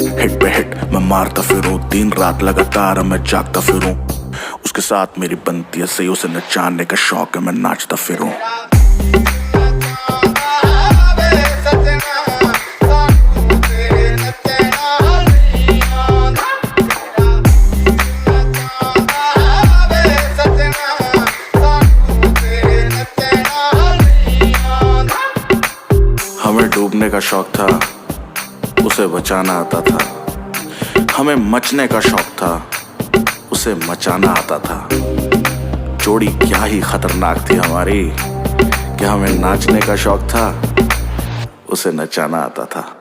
Hit पे hit मैं मारता फिरूं, दिन रात लगातार मैं जागता फिरूं। उसके साथ मेरी बनती है सही, उसे नचाने का शौक है, मैं नाचता फिरूं। हमें डूबने का शौक था, उसे बचाना आता था। हमें मचने का शौक था, उसे मचाना आता था। जोड़ी क्या ही खतरनाक थी हमारी कि हमें नाचने का शौक था, उसे नचाना आता था।